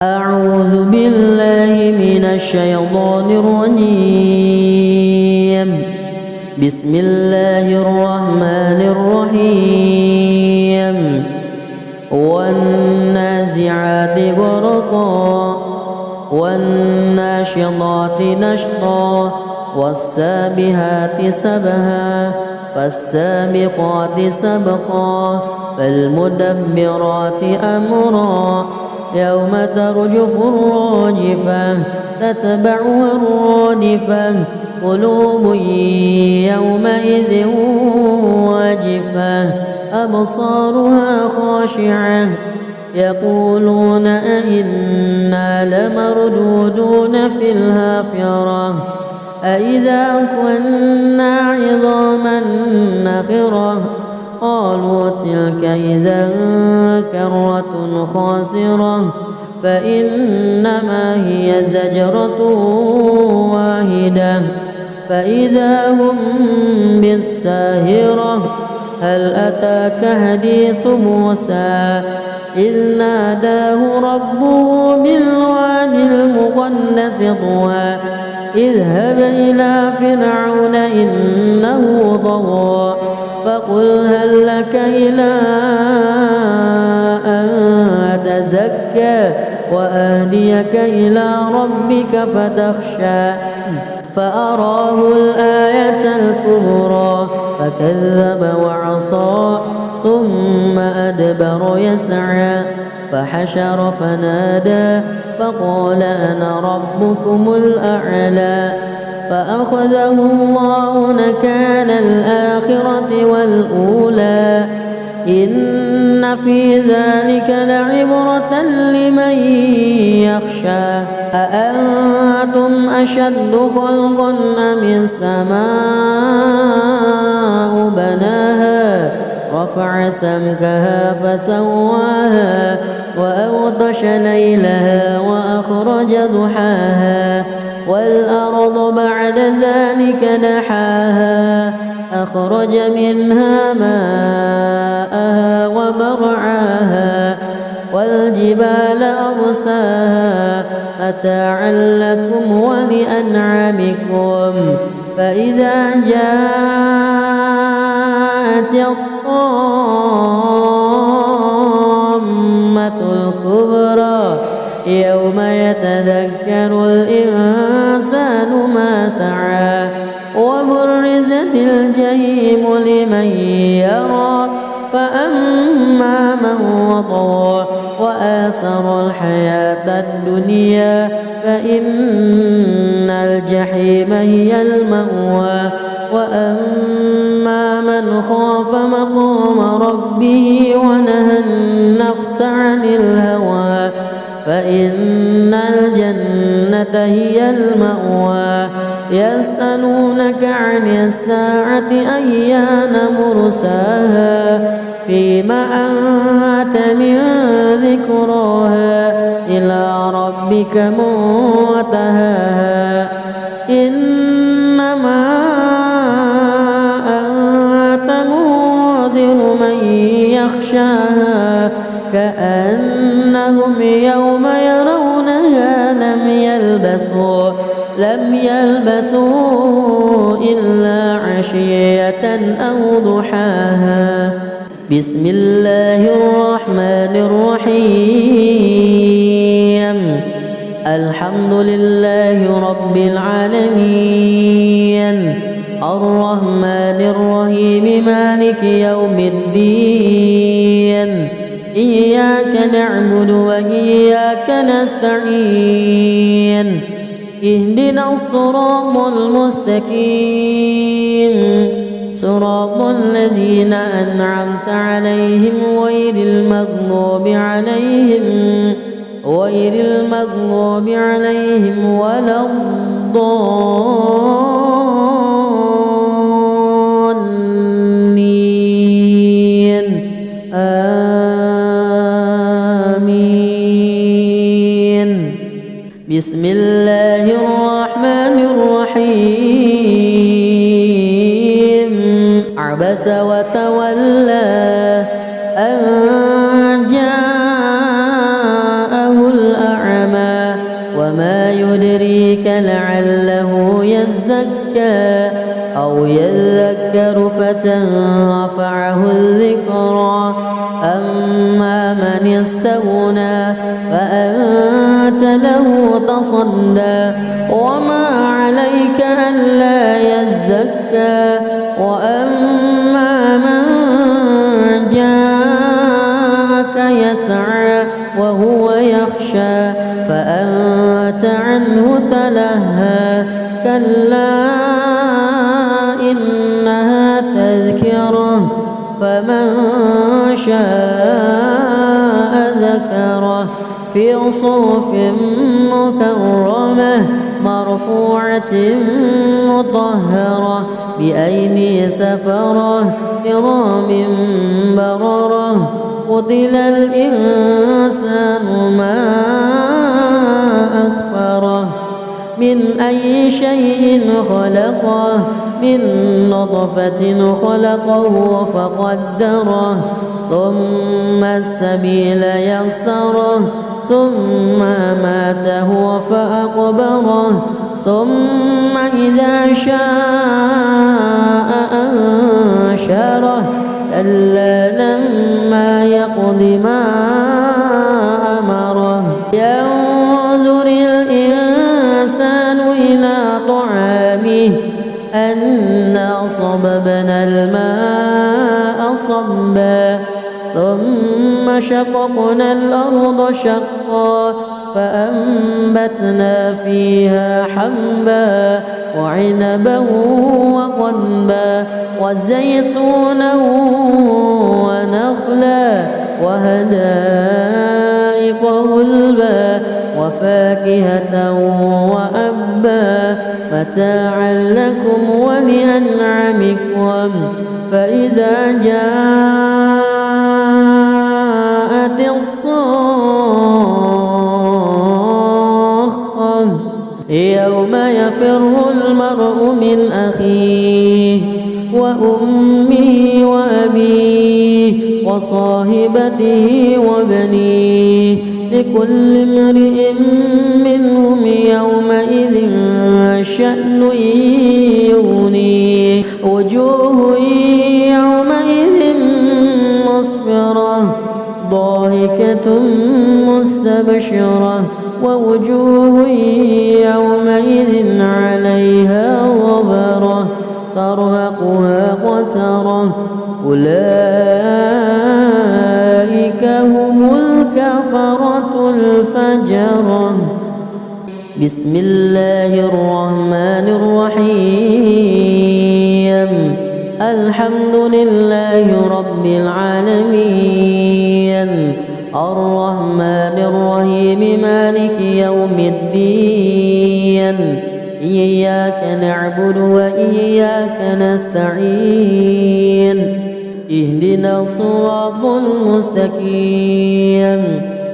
أعوذ بالله من الشيطان الرجيم. بسم الله الرحمن الرحيم. والنازعات غرقا والناشطات نشطا والسابحات سبها فالسابقات سبقا فالمدبرات أمرا يوم ترجف الراجفة تتبعها الرادفة قلوب يومئذ واجفة أبصارها خاشعة يقولون أئنا لمردودون في الحافرة أئذا كنا عظاما نخرة قالوا تلك إذا كرة خاسرة فإنما هي زجرة واحدة فإذا هم بالساهرة هل أتاك حديث موسى إذ ناداه ربه بالواد المقدس طوى اذهب إلى فرعون إنه طغى فقل هل لك إلى أن تزكى وأهديك إلى ربك فتخشى فأراه الآية الكبرى فكذب وعصى ثم أدبر يسعى فحشر فنادى فقال أنا ربكم الأعلى فأخذه الله نكال الآخرة والأولى إن في ذلك لعبرة لمن يخشى أأنتم أشد خلقا أم السماء بناها رفع سمكها فسواها وأغطش ليلها وأخرج ضحاها والأرض بعد ذلك دحاها أخرج منها ماءها ومرعاها والجبال أرساها متاعا لكم ولأنعامكم فإذا جاءت الطامة الكبرى يوم يتذكر الإنسان ما سعى وبرزت الجحيم لمن يرى فأما من وطغى وآثر الحياة الدنيا فإن الجحيم هي المأوى وأما من خاف مقام ربه ونهى النفس عن الهوى فإن الجنة هي المأوى يسألونك عن الساعة أيان مرساها فيما أنت من ذكراها إلى ربك منتهاها إنما أنت منذر من يخشاها كأنهم يوم يرونها لم يلبثوا إلا عشية أو ضحاها بسم الله الرحمن الرحيم الحمد لله رب العالمين الرحمن الرحيم مالك يوم الدين إياك نعبد وإياك نستعين اهدنا الصراط المستقيم صراط الذين أنعمت عليهم غير المغضوب عليهم ولا الضالين آمين بسم الله الرحمن الرحيم عبس وتولى أن جاءه الأعمى وما يدريك لعله يزكى أو يذكر فتنفعه الذكرى أما من استغنى فأنت له تصدى وما عليك ألا يزكى وأما من جاءك يسعى وهو يخشى فأنت عنه تلهى كلا إنها تذكرة فمن شاء ذكره في صحف مكرمة مرفوعة مطهرة بأيدي سفرة كرام بررة قتل الإنسان ما أكفره من أي شيء خلقه من نطفة خلقه فقدره ثم السبيل يسره ثم ماته فأقبره ثم إذا شاء أنشره كلا لما يقض ما أمره ينظر الإنسان إلى طعامه أنا صببنا الماء صبا ثم شققنا الأرض شقا فأنبتنا فيها حبا وعنبا وقضبا وزيتونا ونخلا وحدائق غلبا وفاكهة وأبا متاعا لكم ولأنعامكم فإذا جاءت الصاخة يوم يفر المرء من أخيه وأمه وأبيه وصاحبته وبنيه لكل امرئ منهم يومئذ شأن يغنيه وجوه يومئذ مسفرة ضاحكة مستبشرة ووجوه يومئذ عليها غبرة ترهقها قترة أولئك هم الكفرة الفجرة بسم الله الرحمن الرحيم الحمد لله رب العالمين الرحمن الرحيم مالك يوم الدين إياك نعبد وإياك نستعين اهدنا الصراط المستقيم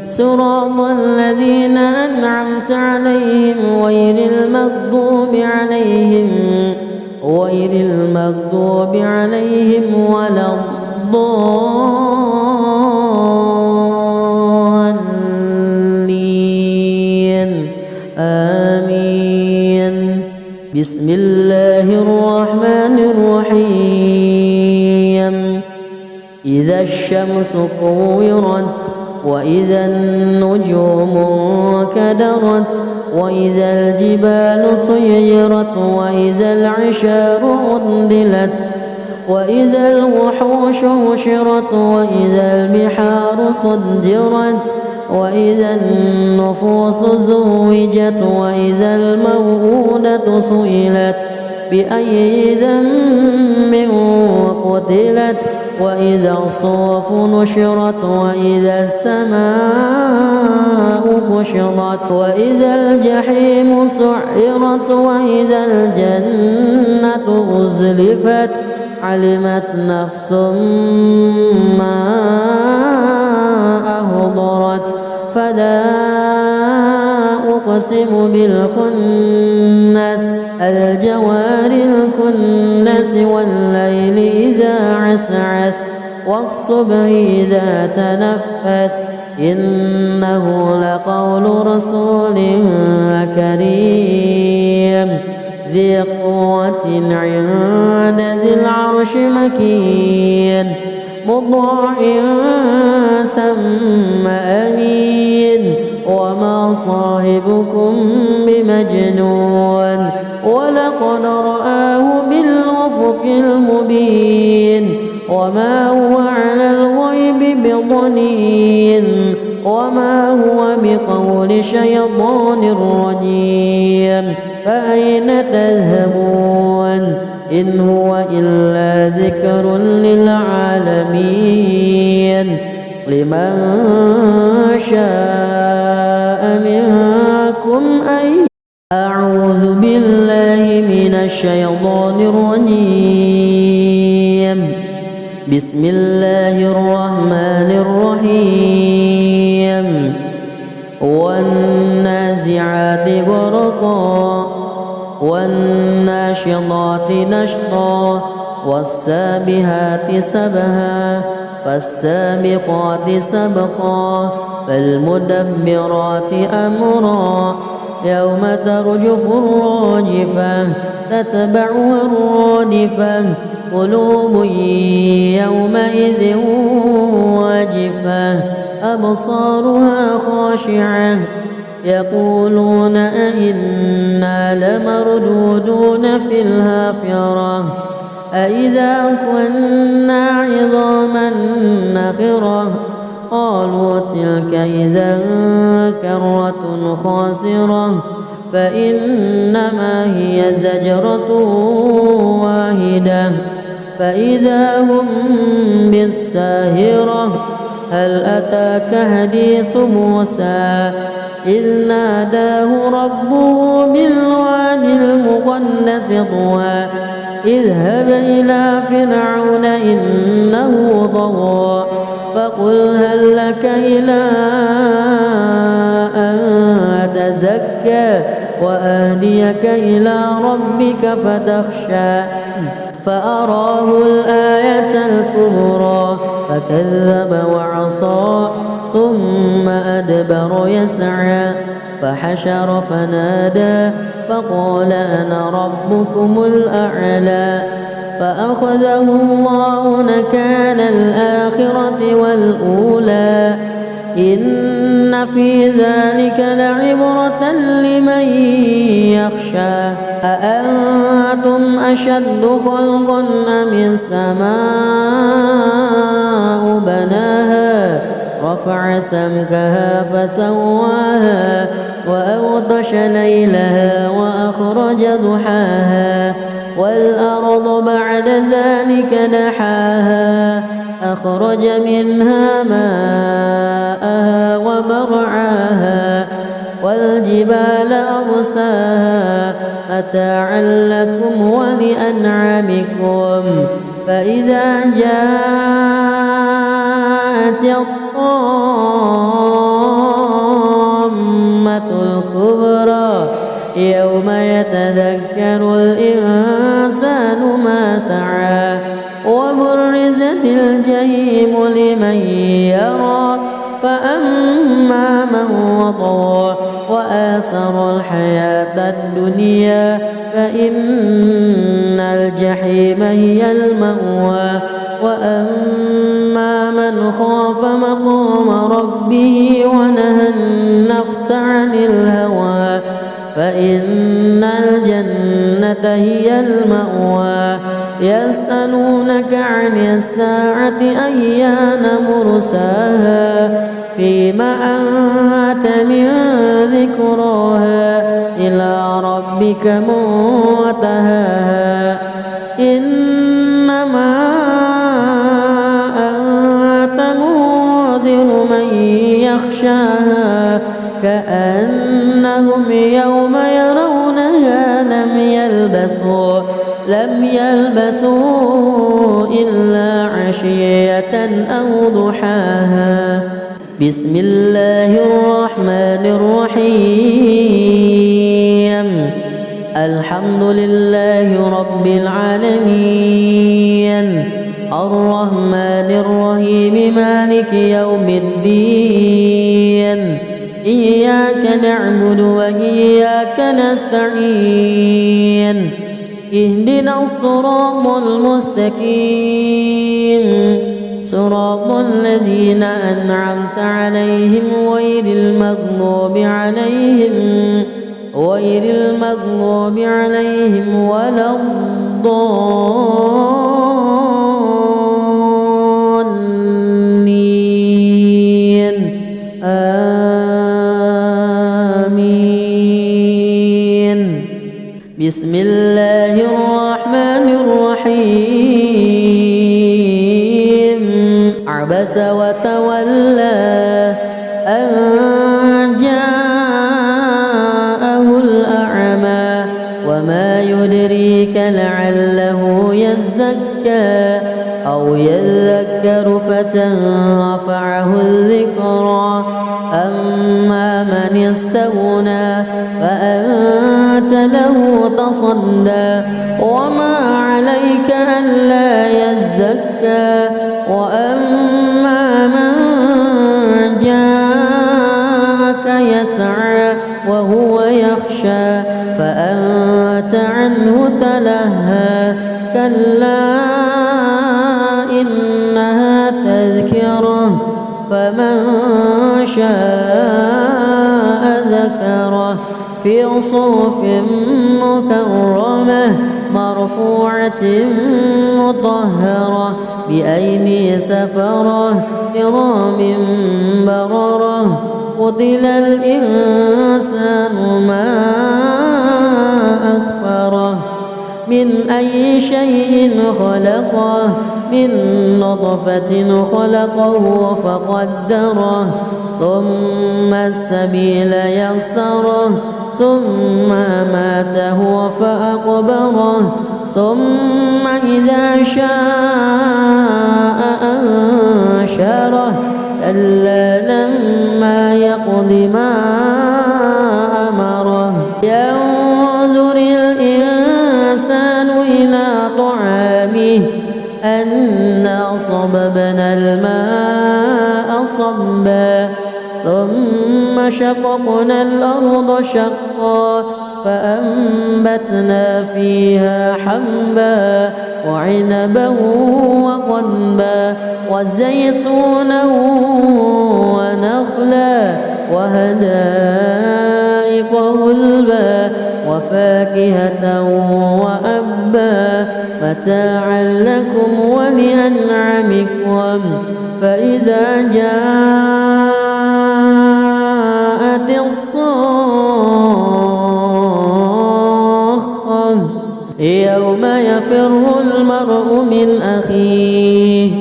صراط الذين أنعمت عليهم غير المغضوب عليهم ولا الضالين آمين بسم الله الرحمن الرحيم إذا الشمس كورت وإذا النجوم كدرت وإذا الجبال سيرت وإذا العشار عطلت وإذا الوحوش حشرت وإذا البحار سجرت وإذا النفوس زوجت وإذا الموءودة سئلت بأي ذنب قتلت وإذا الصحف نشرت وإذا السماء كشطت وإذا الجحيم سعرت وإذا الجنة أزلفت علمت نفس ما أهضرت فلا أقسم بالخنس الجوار الكنس والليل إذا عسعس والصبح إذا تنفس إنه لقول رسول كريم ذي قوة عند ذي العرش مكين مطاع ثم أمين وما صاحبكم بمجنون ولقد رآه بالأفق المبين وما هو على الغيب بضنين وما هو بقول شيطان رجيم فأين تذهبون إن هو إلا ذكر للعالمين لمن شاء منكم أن أعوذ بالله من الشيطان الرجيم بسم الله الرحمن الرحيم والنازعات غرقا والناشطات نشطا والسابحات سبها فالسابقات سبقا فالمدبرات أمرا يوم ترجف الراجفة تتبعها الرادفة قلوب يومئذ واجفة أبصارها خاشعة يقولون أئنا لمردودون في الحافرة أئذا كنا عظاما نخرة قالوا تلك إذا كرة خاسرة فإنما هي زجرة واحدة فإذا هم بالساهرة هل أتاك حديث موسى إذ ناداه ربه بالوادي المقدس طوى اذهب إلى فرعون إنه طغى فقل هل لك إلى أن تزكى وأهديك إلى ربك فتخشى فأراه الآية الكبرى فكذب وعصى ثم أدبر يسعى فحشر فنادى فقال أنا ربكم الأعلى فأخذه الله نكال الآخرة والأولى إن في ذلك لعبرة لمن يخشى أأنتم أشد خلقا أم السماء بناها رفع سمكها فسواها وأغطش ليلها وأخرج ضحاها والأرض بعد ذلك دحاها أخرج منها ماءها ومرعاها والجبال أرساها متاعا لكم ولأنعامكم فإذا جاءت الطامة الكبرى يوم يتذكر الإنسان ما سعى وبرزت الجحيم لمن يرى فأما من وطغى وآثر الحياة الدنيا فإن الجحيم هي المأوى وأما من خاف مقام ربه ونهى النفس عن الهوى فإن الجنة هي المأوى يسألونك عن الساعة أيان مرساها فيما أنت من ذكراها إلى ربك منتهاها إنما أنت منذر من يخشاها كأنهم يوم يرونها لم يلبثوا إلا عشية أو ضحاها بسم الله الرحمن الرحيم الحمد لله رب العالمين الرحمن الرحيم مالك يوم الدين إياك نعبد وإياك نستعين اهدنا الصراط المستقيم صراط الذين أنعمت عليهم غير المغضوب عليهم ولا الضالين آمين. بسم الله الرحمن الرحيم عبس وتولى أن جاءه الأعمى وما يدريك لعله يزكى أو يذكر فتنفعه الذكرى أما من استغنى فأنت له تصدى وما عليك ألا يزكى وأما من جاءك يسعى وهو يخشى فأنت عنه تلهى كلا إنها تذكرة فمن شاء ذكره في صحف مكرمة مرفوعة مطهرة بأيدي سفرة كرام بررة قتل الإنسان ما أكفره من أي شيء خلقه من نطفة خلقه فقدره ثم السبيل يسره ثم ماته فأقبره ثم إذا شاء أنشره كلا لما يقض ما أمره ينظر الإنسان إلى طعامه أنا صببنا الماء صبا ثم شققنا الأرض شقا فأنبتنا فيها حبا وعنبا وقضبا وزيتونا ونخلا وحدائق غلبا وفاكهة وأبا متاعا لكم ولأنعامكم فإذا جاءت الصاخة يوم يفر المرء من أخيه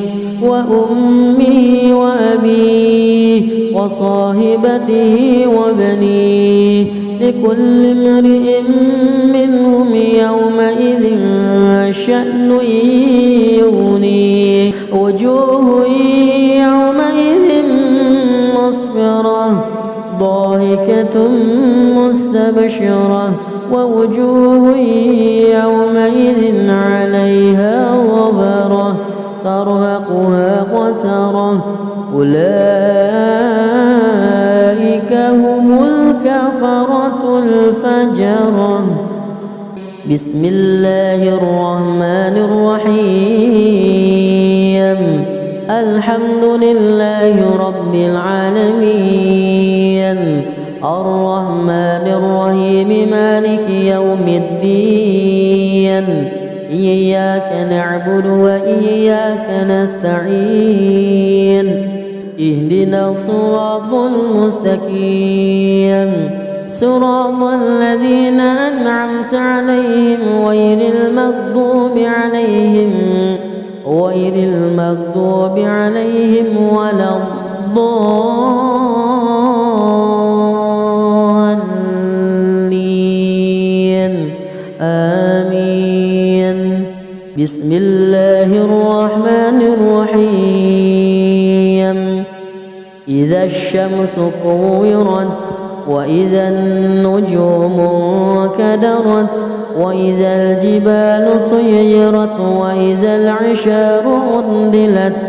وأمه وأبيه وصاحبته وبنيه لكل امرئ منهم يومئذ شأن يغنيه وجوه يومئذ مسفرة ضاحكة مستبشرة ووجوه يومئذ عليها غبرة ترهقها قترة أولئك هم الكفرة الفجرة. بسم الله الرحمن الرحيم الحمد لله رب العالمين الرحمن الرحيم مالك يوم الدين إياك نعبد وإياك نستعين اهدنا الصراط المستقيم صراط الذين أنعمت عليهم غير المغضوب عليهم ولا الضالين آمين. بسم الله الرحمن الرحيم إذا الشمس كورت وإذا النجوم انكدرت وإذا الجبال سيرت وإذا العشار عطلت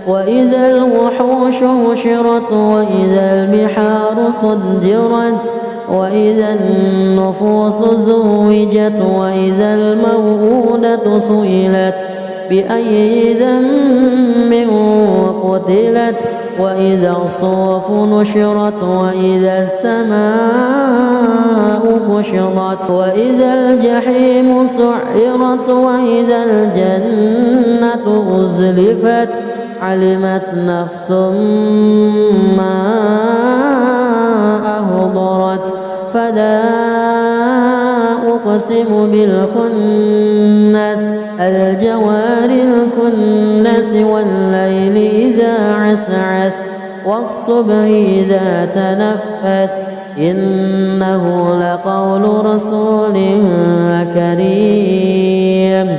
وإذا الوحوش حشرت وإذا البحار سجرت وإذا النفوس زوجت وإذا الموءودة سئلت بأي ذنب قتلت وإذا الصحف نشرت وإذا السماء كشطت وإذا الجحيم سعرت وإذا الجنة أزلفت علمت نفس ما أهضرت فلا أقسم بالخنس الجوار الكنس والليل إذا عسعس والصبح إذا تنفس إنه لقول رسول كريم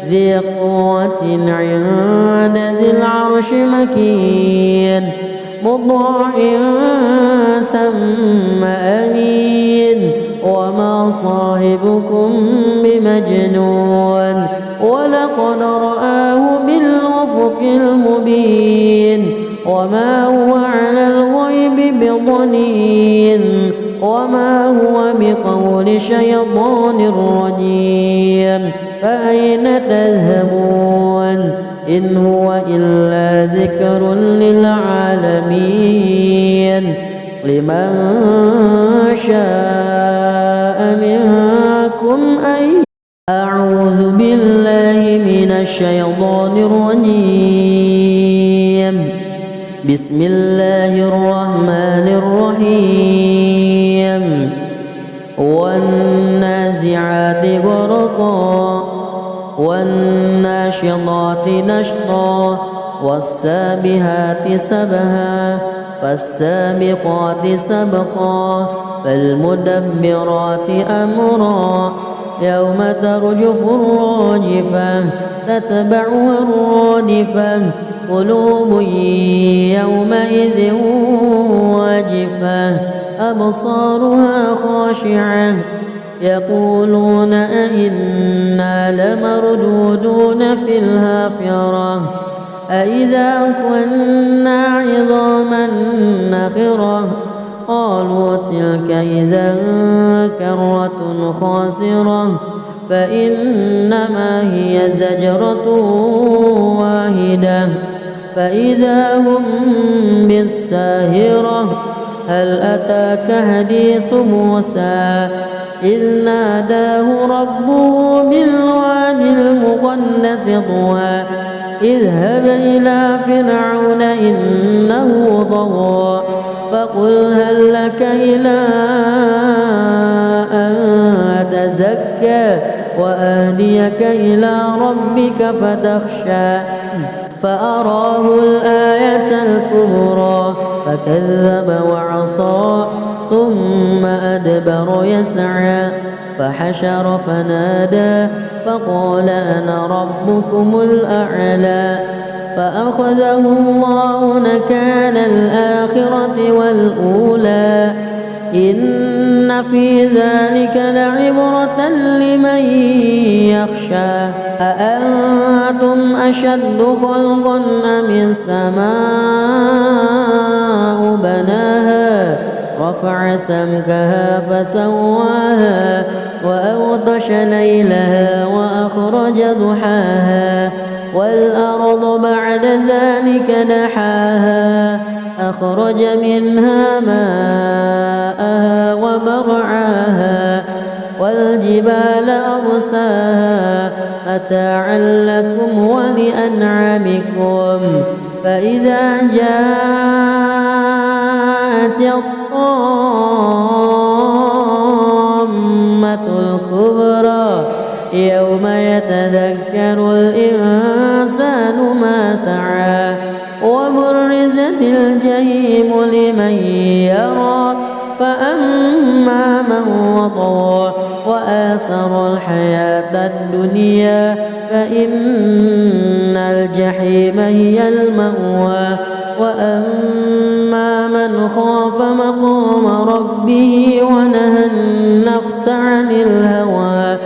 ذي قوة عند ذي العرش مكين مطاع ثم أمين وما صاحبكم بمجنون ولقد رآه بالأفق المبين وما هو على الغيب بضنين وما هو بقول شيطان رجيم فأين تذهبون إن هو إلا ذكر للعالمين لمن شاء منكم أن أعوذ بالله من الشيطان الرجيم بسم الله الرحمن الرحيم والنازعات غرقا والناشطات نشطا والسابحات سبها فالسابقات سبقا فالمدبرات أمرا يوم ترجف الراجفة تتبعها الرادفة قلوب يومئذ واجفة أبصارها خاشعة يقولون أئنا لمردودون في الحافرة أئذا كنا عظاما نخرة قالوا تلك إذا كرة خاسرة فإنما هي زجرة واحدة فإذا هم بالساهرة هل أتاك حديث موسى إذ ناداه ربه بالواد المقدس طوى اذهب إلى فرعون إنه طغى فقل هل لك إلى أن تزكى وأهديك إلى ربك فتخشى فأراه الآية الكبرى فكذب وعصى ثم أدبر يسعى فحشر فنادى فقال أنا ربكم الأعلى فأخذه الله نكال الآخرة والأولى إن في ذلك لعبرة لمن يخشى أأنتم أشد خلقا أم السماء بناها رفع سمكها فسواها وأغطش ليلها وأخرج ضحاها والأرض بعد ذلك دحاها أخرج منها ماءها ومرعاها والجبال أرساها متاعا لكم ولأنعامكم فإذا جاءت الطامة الكبرى يوم يتذكر الإنسان ما سعى وبرزت الجحيم لمن يرى فأما من وطغى وآثر الحياة الدنيا فإن الجحيم هي المأوى وأما من خاف مقام ربه ونهى النفس عن الهوى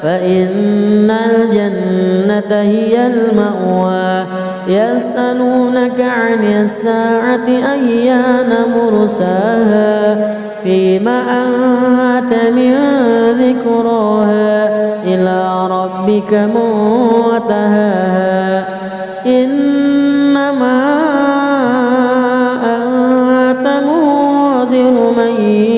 فإن الجنة هي المأوى يسألونك عن الساعة أيان مرساها فيما أنت من ذكراها إلى ربك منتهاها إنما أنت منذر من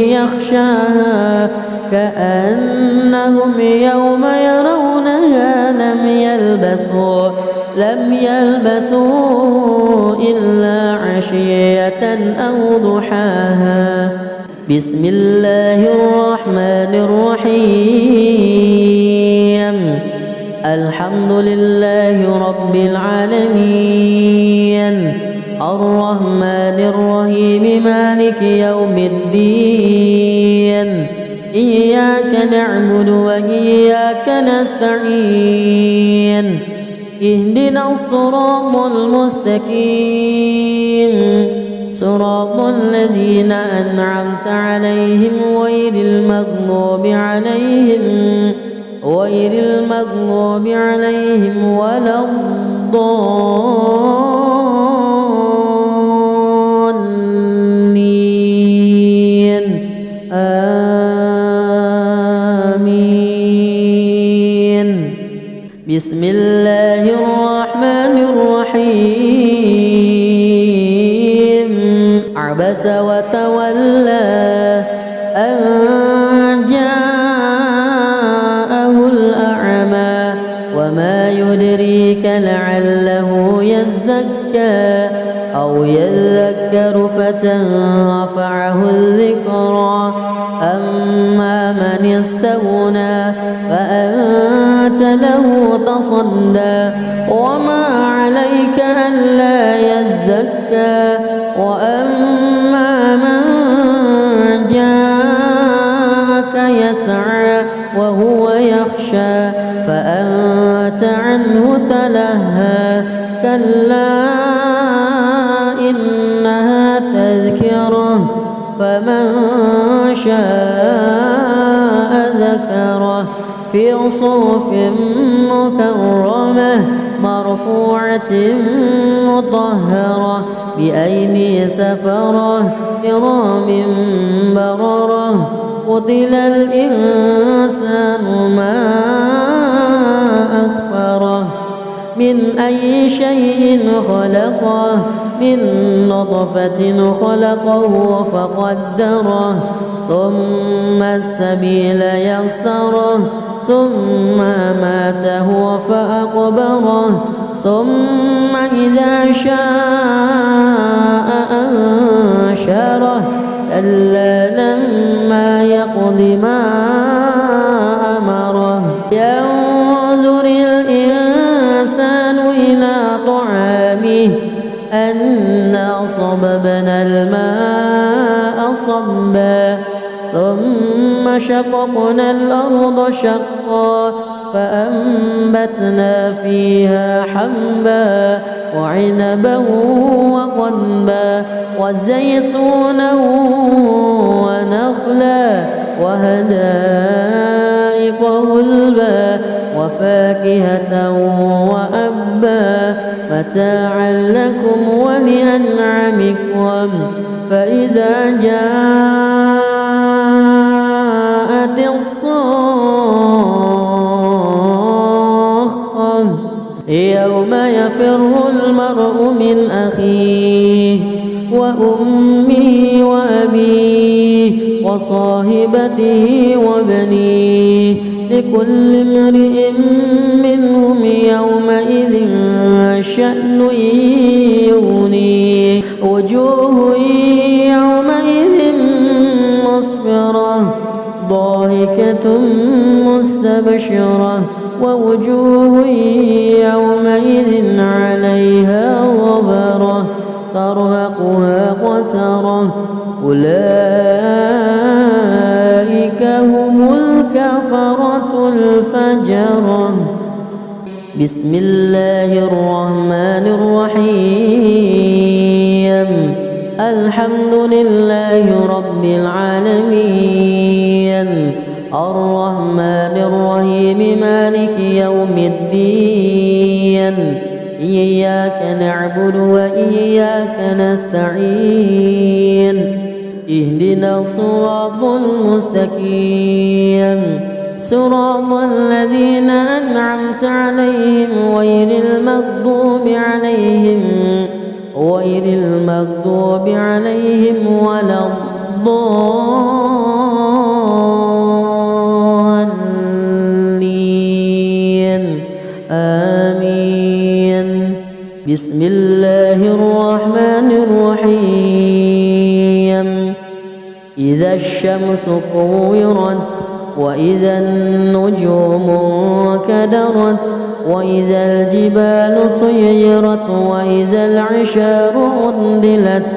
يخشاها كأنهم يوم يرونها لم يلبثوا إلا عشية أو ضحاها. بسم الله الرحمن الرحيم. الحمد لله رب العالمين الرحمن الرحيم مالك يوم الدين إياك نعبد وإياك نستعين اهدنا الصراط المستقيم صراط الذين أنعمت عليهم غير المغضوب عليهم ولا الضالين آمين. بسم الله الرحمن الرحيم. عبس وتولى أن جاءه الأعمى وما يدريك لعله يزكى أو يذكر فتنفعه الذكرى أما من استغنى فأنت له تصدى وما عليك ألا يزكى وأما من جاءك يسعى وهو يخشى فأنت عنه تلهى كلا إنها تذكرة فمن شاء ذكره في صحف مكرمة مرفوعة مطهرة بأيدي سفرة كرام بررة. قتل الإنسان ما أكفره من أي شيء خلقه من نطفة خلقه فقدره ثم السبيل يسره ثم ماته فأقبره ثم إذا شاء أنشره كلا لما يقض ما أمره. ينظر الإنسان إلى طعامه أنا صببنا الماء صبا ثم شققنا الأرض شقا فأنبتنا فيها حبا وعنبا وقضبا وزيتونا ونخلا وحدائق غلبا وفاكهة وأبا متاعا لكم ولأنعامكم. فإذا جاءت الصاخة يوم يفر المرء من أخيه وأمه وأبيه وصاحبته وبنيه لكل امرئ منهم يومئذ شأن يغنيه. وجوه يومئذ مسفرة ضاحكة مستبشرة ووجوه يومئذ عليها غبرة ترهقها قترة أولئك هم الكفرة الفجرة. بسم الله الرحمن الرحيم. الحمد لله رب العالمين الرحمن الرحيم يوم الدين إياك نعبد وإياك نستعين اهدنا الصراط المستقيم صراط الذين أنعمت عليهم غير المغضوب عليهم ولا الضالين آمين. بسم الله الرحمن الرحيم. إذا الشمس كورت وإذا النجوم انكدرت وإذا الجبال سيرت وإذا العشار عطلت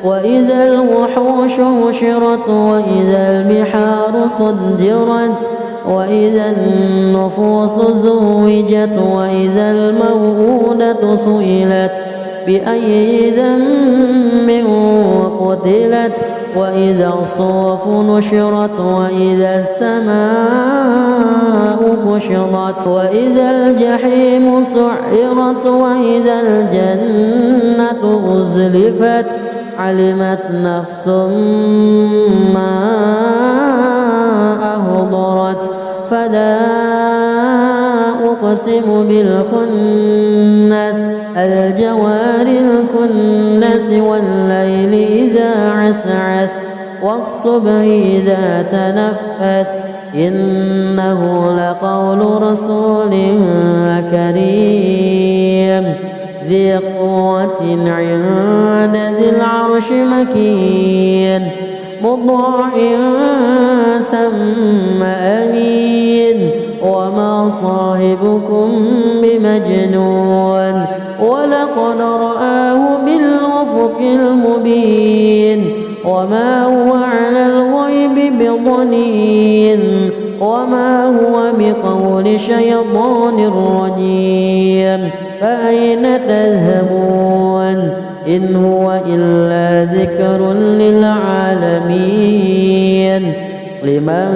وإذا الوحوش حشرت وإذا البحار سجرت وإذا النفوس زوجت وإذا الموءودة سئلت بأي ذنب قتلت وإذا الصحف نشرت وإذا السماء كشطت وإذا الجحيم سعرت وإذا الجنة أزلفت علمت نفس ما أهضرت فلا أقسم بالخنس الجوار الكنس والليل إذا عسعس والصبح إذا تنفس إنه لقول رسول كريم ذي قوة عند ذي العرش مكين مطاع ثم أمين وما صاحبكم بمجنون ولقد رآه بالأفق المبين وما هو على الغيب بضنين وما هو بقول شيطان رجيم فأين تذهبون إن هو إلا ذكر للعالمين لمن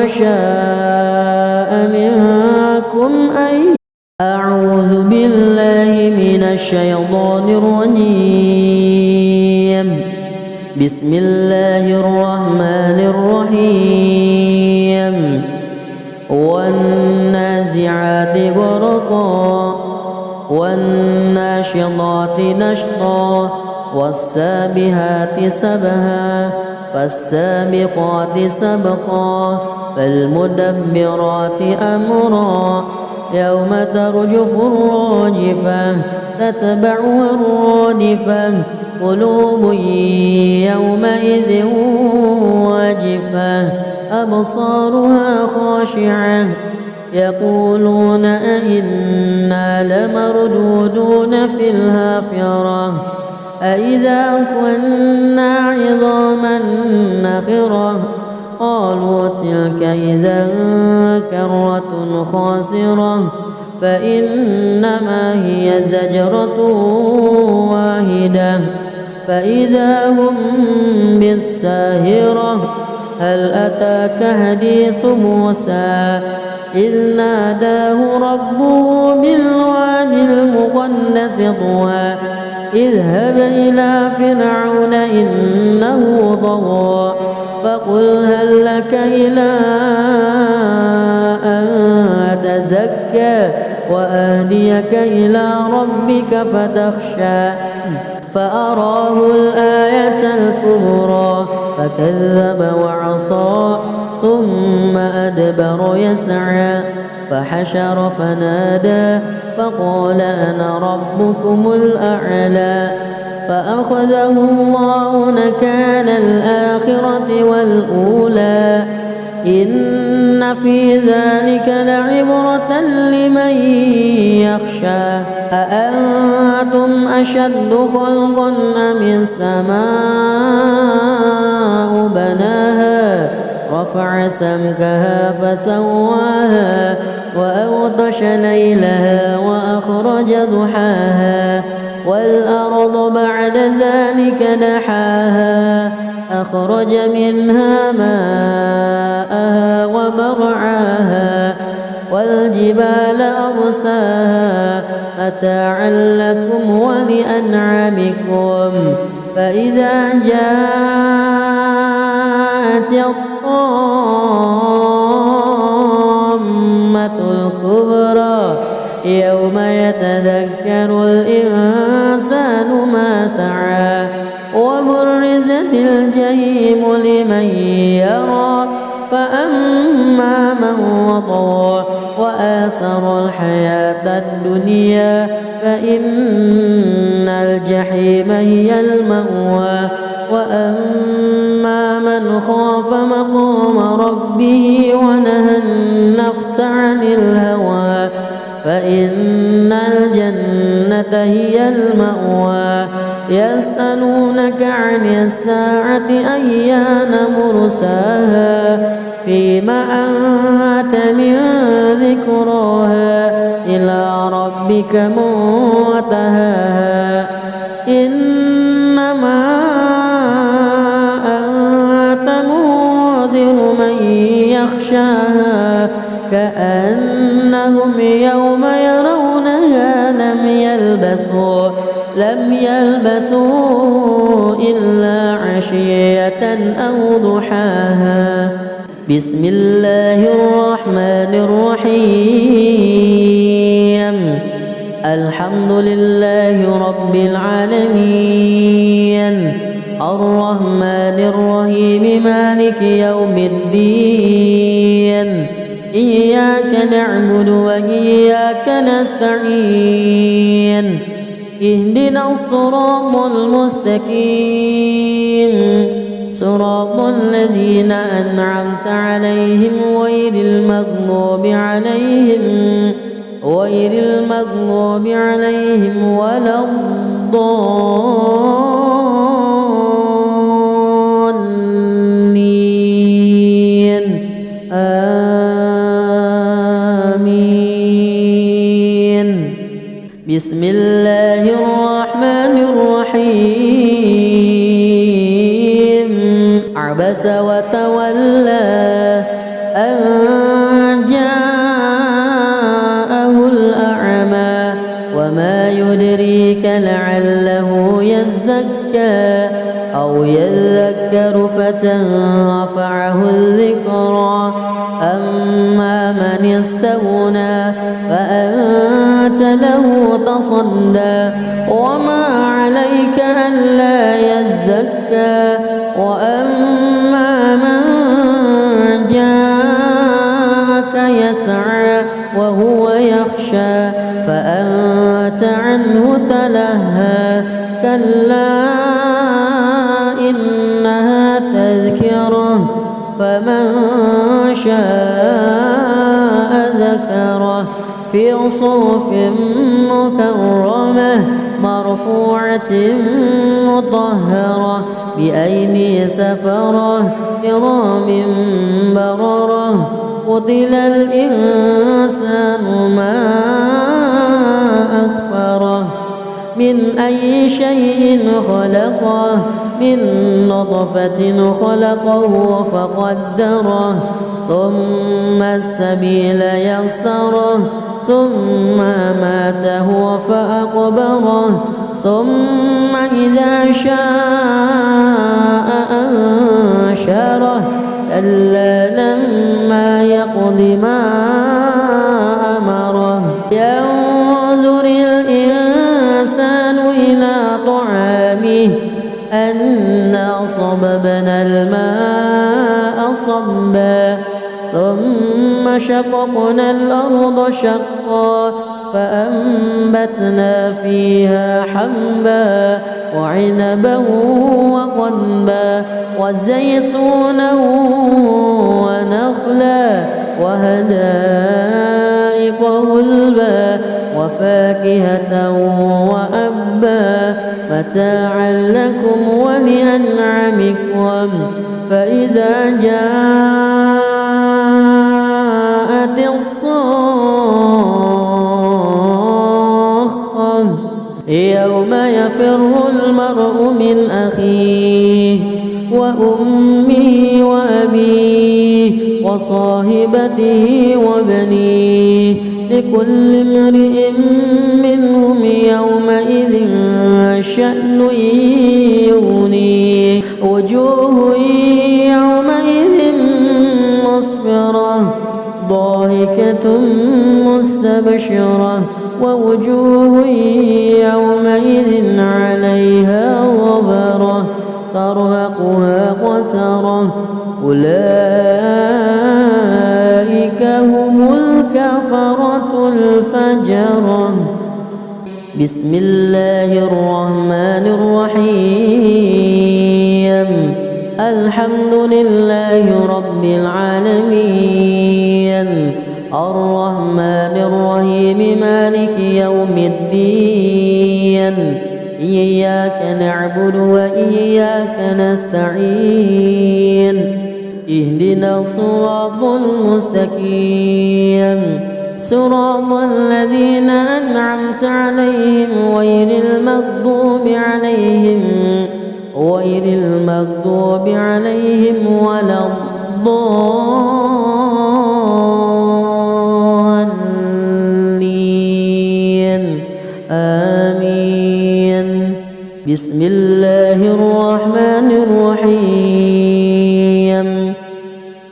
شاء منكم أن أعوذ بالله من الشيطان الرجيم بسم الله الرحمن الرحيم والنازعات غرقا والناشطات نشطا والسابحات سبها فالسابقات سبقا فالمدبرات أمرا يوم ترجف الراجفة تتبعها الرادفة قلوب يومئذ واجفة أبصارها خاشعة يقولون أئنا لمردودون في الحافرة أئذا كنا عظاما نخرة قالوا تلك إذا كرة خاسرة فإنما هي زجرة واحدة فإذا هم بالساهرة هل أتاك حديث موسى إذ ناداه ربه بالوادي المقدس طوى اذهب إلى فرعون إنه طغى فقل هل لك إلى أن تزكى وأهديك إلى ربك فتخشى فأراه الآية الكبرى فكذب وعصى ثم أدبر يسعى فحشر فنادى فقال أنا ربكم الأعلى فأخذه الله نكال الآخرة والأولى إن في ذلك لعبرة لمن يخشى أأنتم أشد خلقا أم السماء بناها رفع سمكها فسواها وأغطش ليلها وأخرج ضحاها والأرض بعد ذلك دحاها أخرج منها ماءها ومرعاها والجبال أرساها متاعا لكم ولأنعامكم فإذا جاءت الطامة الكبرى يوم يتذكر الإنسان ما سعى وبرزت الجحيم لمن يرى فأما من وطغى وآثر الحياة الدنيا فإن الجحيم هي المأوى وأما من خاف مقام ربه ونهى النفس عن الهوى فإن الجنة هي المأوى يسألونك عن الساعة أيان مرساها فيما أنت من ذكراها إلى ربك منتهاها إنما أنت منذر من يخشاها كأنهم يوم يرونها لم يلبثوا إلا عشية أو ضحاها بسم الله الرحمن الرحيم الحمد لله رب العالمين الرحمن الرحيم مالك يوم الدين إياك نعبد وإياك نستعين اهدنا الصراط المستقيم صراط الذين أنعمت عليهم غير المغضوب عليهم ولا الضالين آمين بسم الله الرحمن الرحيم عبس وتولى أن جاءه الأعمى وما يدريك لعله يزكى أو يذكر فتنفعه الذكرى أما من استغنى فأنت له تصدى وما عليك ألا يزكى وأما من جاءك يسعى وهو يخشى فأنت عنه تلهى كلا إنها تذكرة فمن شاء ذكره في صحف مكرمة مرفوعة مطهرة بأيدي سفرة كرام بررة قتل الإنسان ما أكفره من أي شيء خلقه من نطفة خلقه فقدره ثم السبيل يسره ثم ماته فأقبره ثم إذا شاء أنشره كلا لما يقض ما أمره ينظر الإنسان إلى طعامه أنا صببنا الماء صبا ثم شققنا الأرض شقا فأنبتنا فيها حبا وعنبا وقضبا وزيتونا ونخلا وحدائق غلبا وفاكهة وأبا متاعا لكم ولأنعامكم فإذا جاءت الصاخة يوم يفر المرء من أخيه وأمه وأبيه وصاحبته وبنيه لكل امرئ منهم يومئذ شأن يغنيه وجوه يومئذ مسفرة ضاحكة مستبشرة ووجوه يومئذ عليها غبرة ترهقها قترة أولئك هم الكفرة الفجرة. بسم الله الرحمن الرحيم الحمد لله رب العالمين الرحمن الرحيم مالك يوم الدين إياك نعبد وإياك نستعين اهدنا الصراط المستقيم صراط الذين أنعمت عليهم غير المغضوب عليهم ولا الضالين آمين. بسم الله الرحمن الرحيم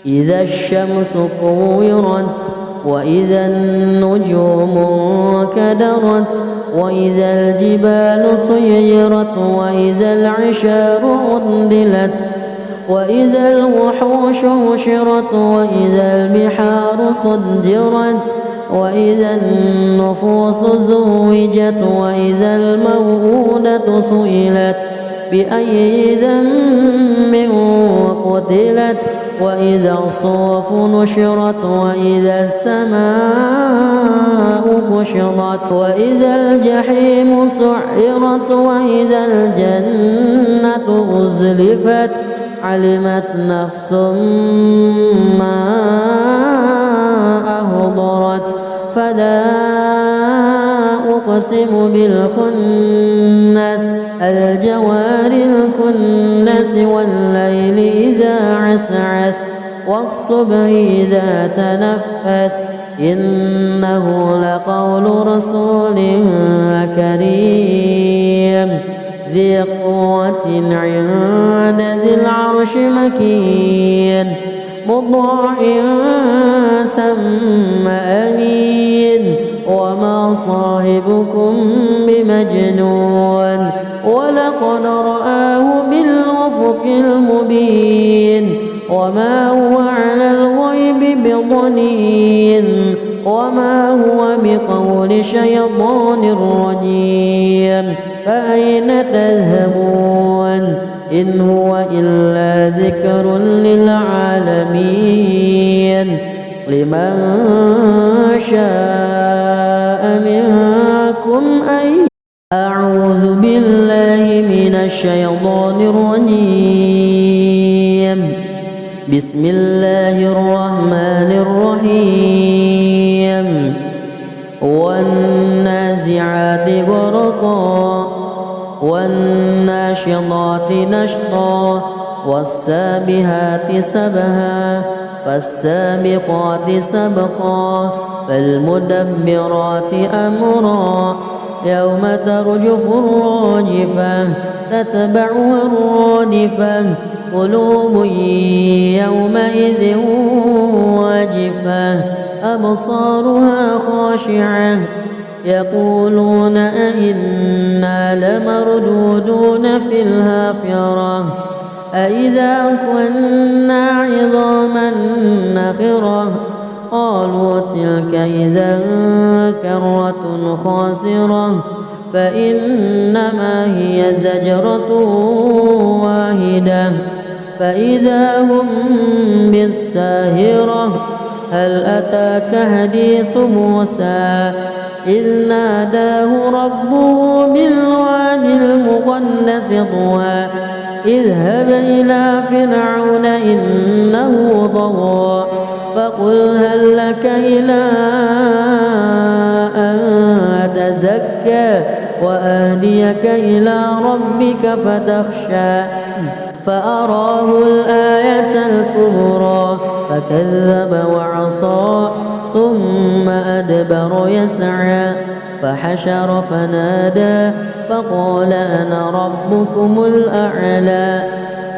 إذا الشمس كورت وإذا النجوم انكدرت وإذا الجبال سيرت وإذا العشار عطلت وإذا الوحوش حشرت وإذا البحار سجرت وإذا النفوس زوجت وإذا الموءودة سئلت بأي ذنب قتلت وإذا الصحف نشرت وإذا السماء كشطت وإذا الجحيم سعرت وإذا الجنة أزلفت علمت نفس ما أحضرت فلا أقسم بالخنس الجوار الكنس والليل إذا عسعس والصبح إذا تنفس إنه لقول رسول كريم ذي قوة عند ذي العرش مكين مطاع ثم أمين وما صاحبكم بمجنون ولقد رآه بالأفق المبين وما هو على الغيب بضنين وما هو بقول شيطان رجيم فأين تذهبون إن هو إلا ذكر للعالمين لمن شاء منكم أن أعوذ بالله من الشيطان الرجيم بسم الله الرحمن الرحيم والنازعات غرقا والناشطات نشطا والسابحات سبها فالسابقات سبقا فالمدبرات أمرا يوم ترجف الراجفة تتبعها الرادفة قلوب يومئذ واجفة أبصارها خاشعة يقولون أئنا لمردودون في الحافرة أئذا كنا عظاما نخرة قالوا تلك إذا كرة خاسرة فإنما هي زجرة واحدة فإذا هم بالساهرة هل أتاك حديث موسى إذ ناداه ربه بالوادي المقدس طوى اذهب إلى فرعون إنه طغى فقل هل لك إلى أن تزكى وأهديك إلى ربك فتخشى فأراه الآية الكبرى فكذب وعصى ثم أدبر يسعى فحشر فنادى فقال أنا ربكم الأعلى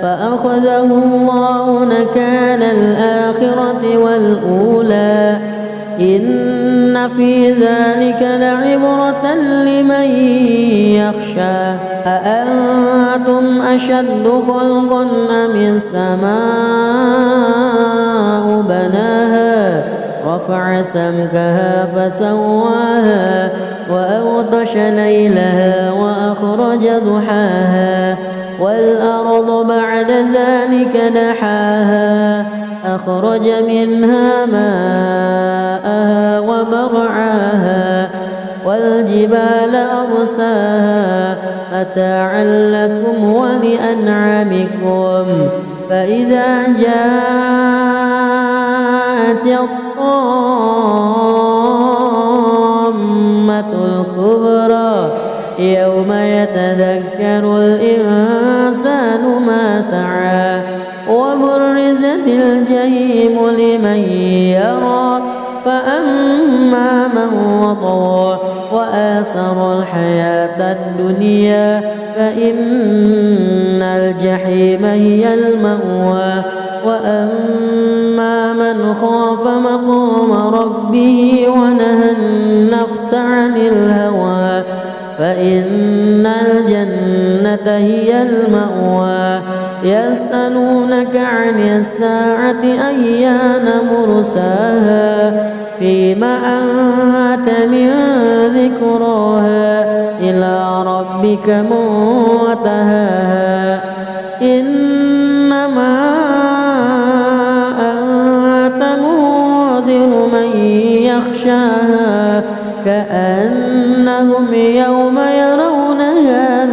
فأخذه الله نكال الآخرة والأولى إن في ذلك لعبرة لمن يخشى أأنتم أشد خلقا أم السماء بناها رفع سمكها فسواها وأغطش ليلها وأخرج ضحاها والأرض بعد ذلك دحاها أخرج منها ماءها ومرعاها والجبال أرساها متاعا لكم ولأنعامكم فإذا جاءت الطامة الكبرى يوم يتذكر الإنسان ما سعى وبرزت الجحيم لمن يرى فأما من وطغى وآثر الحياة الدنيا فإن الجحيم هي المأوى وأما من خاف مقام ربه ونهى النفس عن الهوى فإن الجنة هي المأوى يسألونك عن الساعة أيان مرساها فيما أنت من ذكراها إلى ربك منتهاها إنما أنت منذر من يخشاها كأنهم يوم يرونها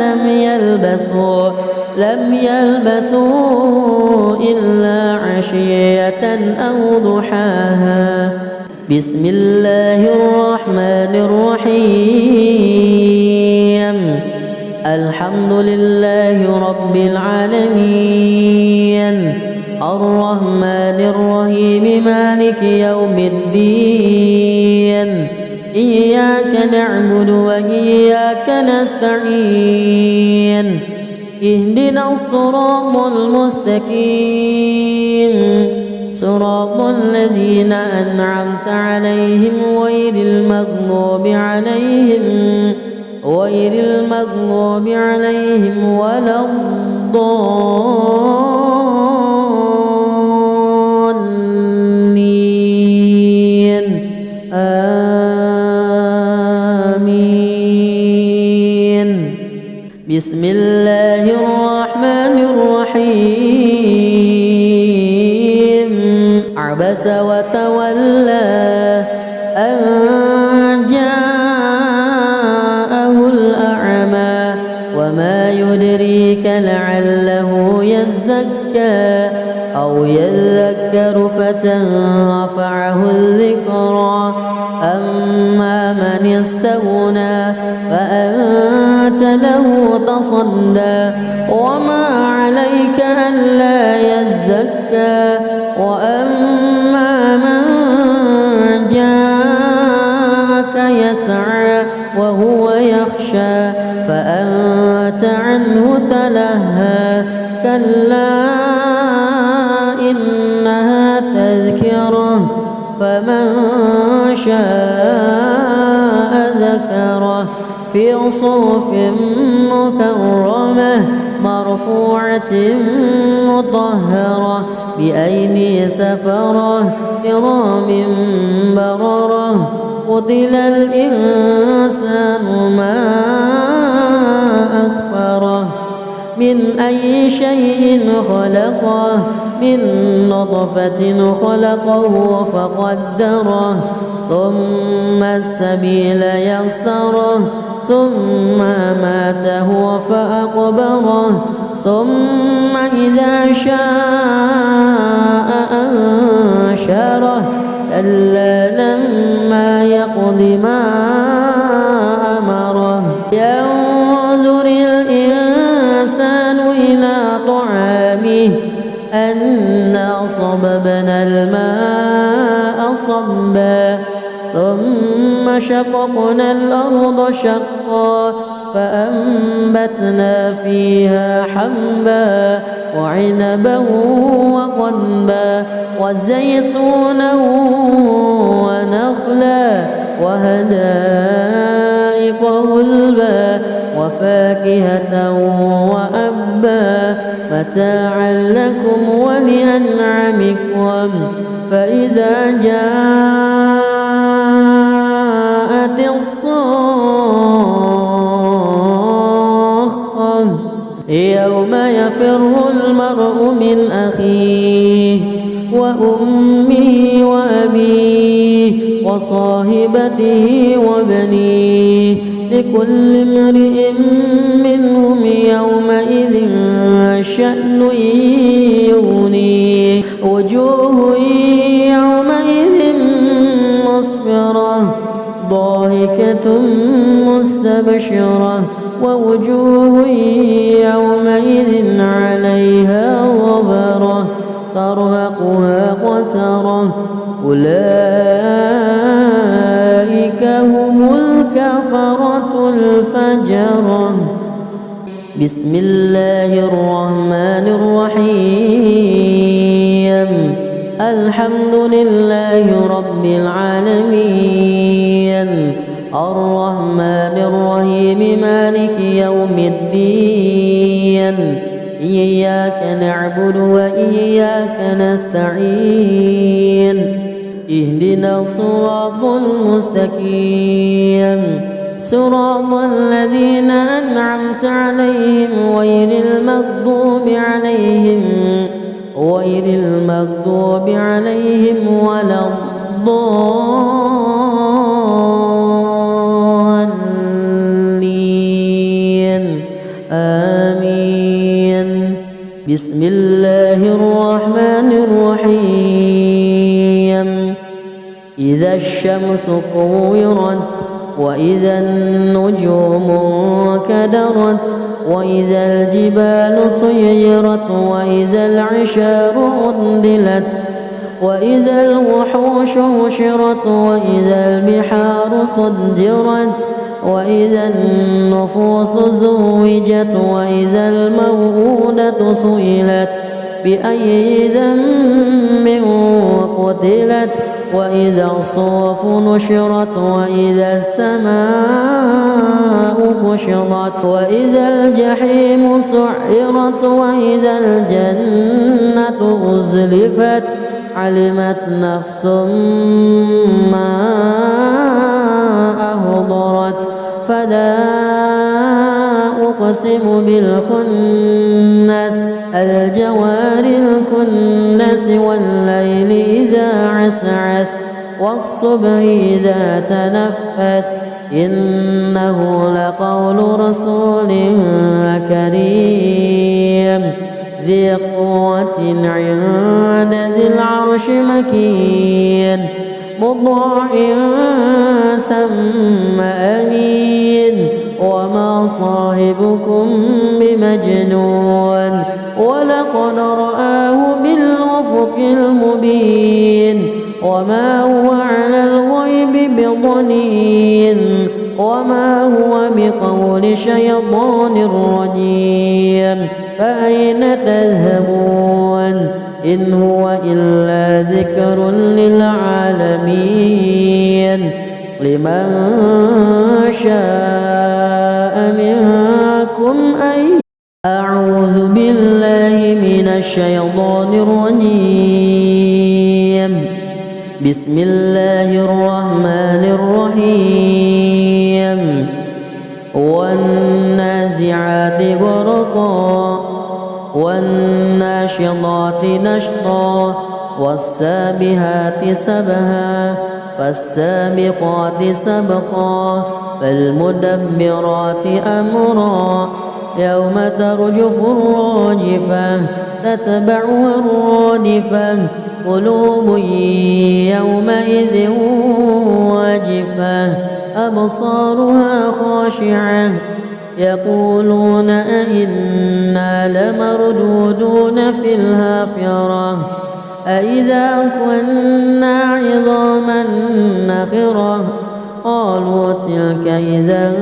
لم يلبثوا إلا عشية أو ضحاها بسم الله الرحمن الرحيم الحمد لله رب العالمين الرحمن الرحيم مالك يوم الدين إياك نعبد وإياك نستعين اهدنا الصراط المستقيم صراط الذين أنعمت عليهم غير المغضوب عليهم ولا الضالين آمين بسم الله الرحمن الرحيم عبس وتولى أن جاءه الأعمى وما يدريك لعله يزكى أو يذكر فتنفعه الذكرى أما من استغنى فأنت له تصدى وما عليك ألا يزكى وأما من جاءك يسعى وهو يخشى فأنت عنه تلهى كلا إنها تذكرة فمن شاء ذكره في صحف مكرمة مرفوعة مطهرة بأيدي سفرة كرام بررة قتل الإنسان ما أكفره من أي شيء خلقه من نطفة خلقه فقدره ثم السبيل يسره ثم أماته فأقبره ثم إذا شاء أنشره كلا لما يقض ما أمره ينظر الإنسان إلى طعامه أنا صببنا فصببنا الماء صبا ثم شققنا الأرض شقا فأنبتنا فيها حبا وعنبا وقضبا وزيتونا ونخلا وحدائق غلبا وفاكهة وأبا متاعا لكم ولأنعامكم فإذا جاءت الصاخة يوم يفر المرء من أخيه وأمه وأبيه وصاحبته وبنيه لكل امرئ منهم يومئذ شأن يغنيه وجوه يومئذ مسفرة ضاحكة مستبشرة ووجوه يومئذ عليها غبرة ترهقها قترة أولئك هم الكفرة الفجرة. بسم الله الرحمن الرحيم الحمد لله رب العالمين الرحمن الرحيم مالك يوم الدين إياك نعبد وإياك نستعين اهدنا الصراط المستقيم صراط الذين أنعمت عليهم غير المغضوب عليهم ولا الضالين آمين. بسم الله الرحمن الرحيم إذا الشمس كورت وإذا النجوم انكدرت وإذا الجبال سيرت وإذا العشار عطلت وإذا الوحوش حشرت وإذا البحار سجرت وإذا النفوس زوجت وإذا الموءودة سئلت بأي ذنب قتلت وإذا الصحف نشرت وإذا السماء كشطت وإذا الجحيم سعرت وإذا الجنة أزلفت علمت نفس ما أحضرت فلا أقسم بالخنس الجوار الكنس والليل إذا عسعس والصبح إذا تنفس إنه لقول رسول كريم ذي قوة عند ذي العرش مكين مطاع ثم أمين وما صاحبكم بمجنون ولقد رآه بالأفق المبين وما هو على الغيب بضنين وما هو بقول شيطان رجيم فأين تذهبون إن هو إلا ذكر للعالمين لمن شاء منكم أن أعوذ بالله من الشيطان الرجيم بسم الله الرحمن الرحيم والنازعات غرقا والناشطات نشطا والسابحات سبها فالسابقات سبقا فالمدبرات أمرا يوم ترجف الراجفة تتبعها الرادفة قلوب يومئذ واجفة أبصارها خاشعة يقولون أئنا لمردودون في الحافرة أإذا كنا عظاما نخرة قالوا تلك إذا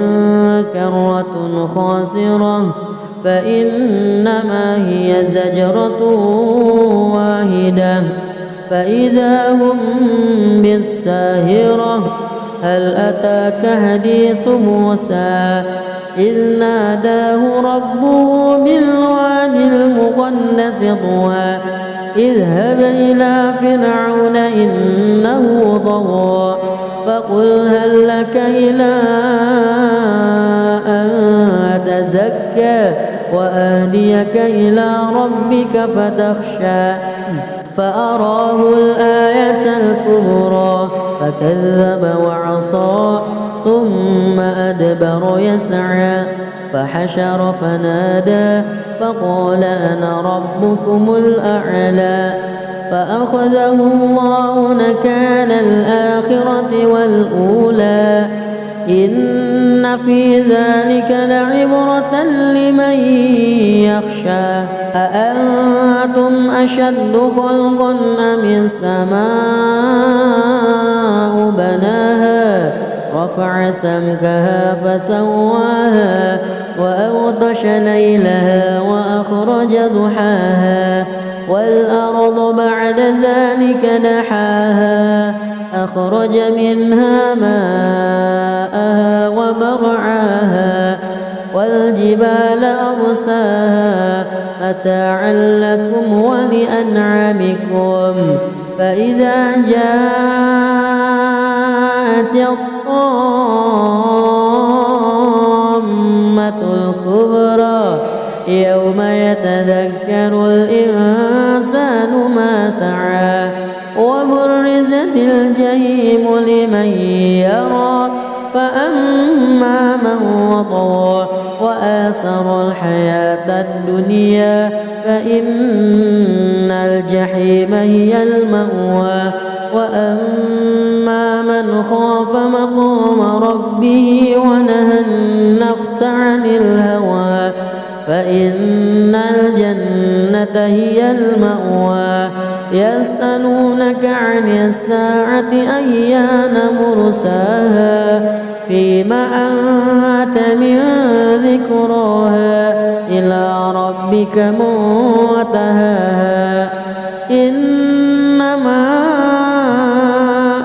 كرة خاسرة فإنما هي زجرة واحدة فإذا هم بالساهرة هل أتاك حديث موسى إذ ناداه ربه بالواد المقدس طوى اذهب إلى فرعون إنه طغى فقل هل لك إلى أن تزكى وأهديك إلى ربك فتخشى فأراه الآية الكبرى فكذب وعصى ثم أدبر يسعى فحشر فنادى فقال أنا ربكم الأعلى فأخذه الله نكال الآخرة والأولى إن في ذلك لعبرة لمن يخشى أأنتم أشد خلقا أم السماء بناها رفع سمكها فسواها وأغطش ليلها وأخرج ضحاها والأرض بعد ذلك دحاها أخرج منها ماءها ومرعاها والجبال أرساها متاعا لكم ولأنعامكم فإذا جاءت الطامة الكبرى يوم يتذكر الإنسان ما سعى وبرزت الجحيم لمن يرى فأما من وطغى وآثر الحياة الدنيا فإن الجحيم هي المأوى وأما من خاف مقام ربه ونهى النفس عن الهوى فإن الجنة هي المأوى يسألونك عن الساعة أيان مرساها فيما أنت من ذكراها إلى ربك منتهاها إنما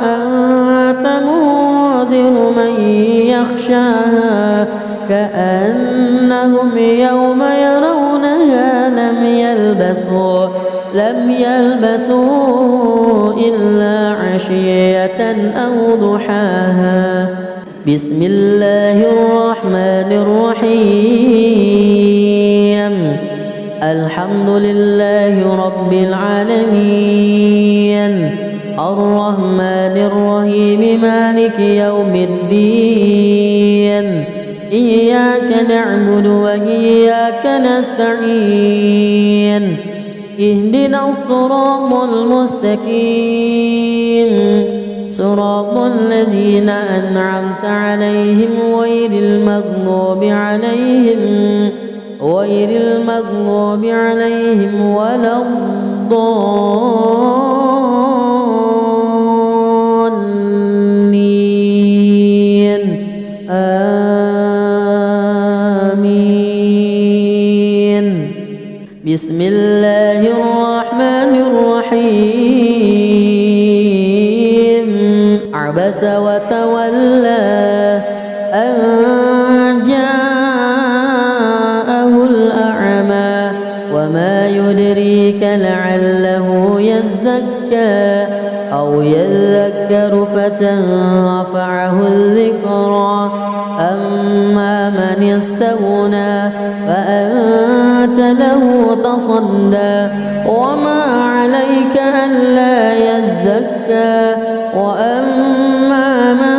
أنت منذر من يخشاها كأنهم يوم يرونها لم يلبثوا إلا عشية أو ضحاها بسم الله الرحمن الرحيم الحمد لله رب العالمين الرحمن الرحيم مالك يوم الدين إياك نعبد وإياك نستعين اهدنا الصراط المستقيم صراط الذين أنعمت عليهم غير المغضوب عليهم ولا الضالين آمين بسم الله الرحمن الرحيم عبس وتولى أن جاءه الأعمى وما يدريك لعله يزكى أو يذكر فتنفعه الذكرى أما من استغنى فأنت له تصدى وما عليك ألا يزكى وأما من